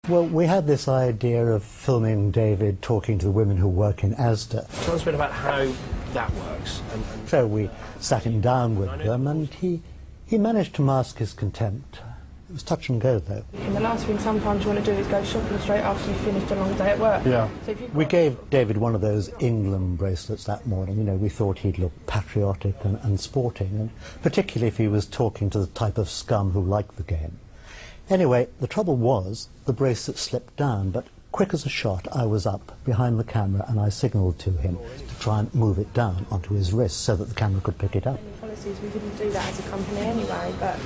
Well, we had this idea of filming David talking to the women who work in Asda. Tell us a bit about how that works. So we sat him down with them, and he managed to mask his contempt. It was touch and go, though. And the last thing sometimes you want to do is go shopping straight after you've finished a long day at work. Yeah. So we gave David one of those England bracelets that morning. You know, we thought he'd look patriotic and sporting, and particularly if he was talking to the type of scum who liked the game. Anyway, the trouble was the bracelet slipped down, but quick as a shot I was up behind the camera and I signalled to him to try and move it down onto his wrist so that the camera could pick it up. Policies, we didn't do that as a company anyway, but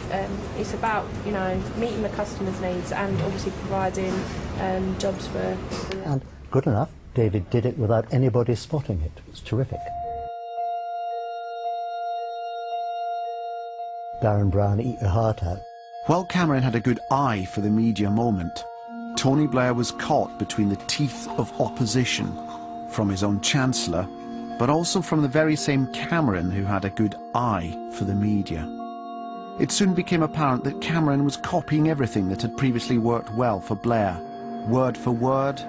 it's about, you know, meeting the customers' needs and obviously providing jobs for... And good enough, David did it without anybody spotting it. It was terrific. Darren Brown, eat your heart out. While Cameron had a good eye for the media moment, Tony Blair was caught between the teeth of opposition from his own Chancellor, but also from the very same Cameron who had a good eye for the media. It soon became apparent that Cameron was copying everything that had previously worked well for Blair, word for word.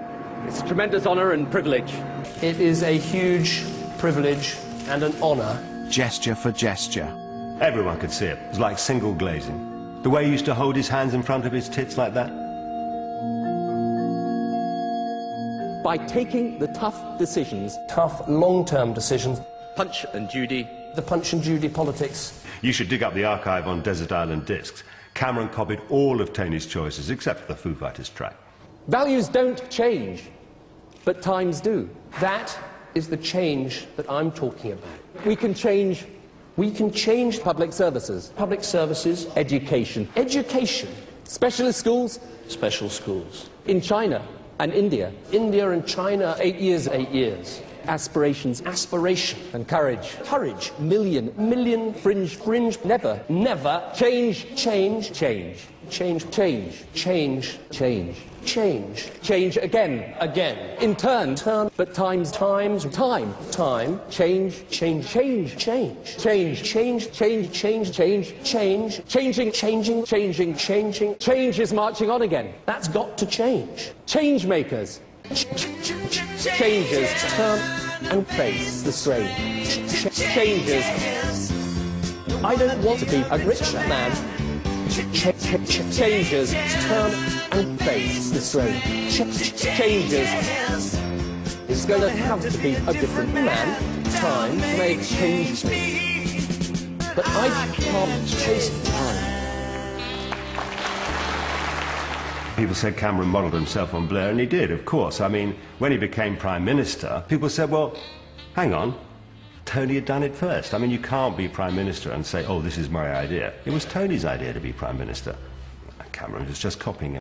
It's a tremendous honour and privilege. It is a huge privilege and an honour. Gesture for gesture. Everyone could see it. It was like single glazing. The way he used to hold his hands in front of his tits like that. By taking the tough decisions. Tough, long-term decisions. Punch and Judy. The Punch and Judy politics. You should dig up the archive on Desert Island Discs. Cameron copied all of Tony's choices except for the Foo Fighters track. Values don't change, but times do. That is the change that I'm talking about. We can change public services. Public services. Education. Education. Specialist schools. Special schools. In China and India. India and China, 8 years, 8 years. Aspirations. Aspiration. And courage. Courage. Million. Fringe. Never. Change. Change again. In turn. But time. Changing. Change is marching on again. That's got to change. Change makers. Changes turn and face the strain. Changes. I don't want to be a rich man. Changes turn and face the strain. Changes. It's going to have to be a different man. Time may change me. But I can't chase time. People said Cameron modelled himself on Blair, and he did, of course. I mean, when he became Prime Minister, people said, well, hang on, Tony had done it first. I mean, you can't be Prime Minister and say, oh, this is my idea. It was Tony's idea to be Prime Minister. Cameron was just copying it.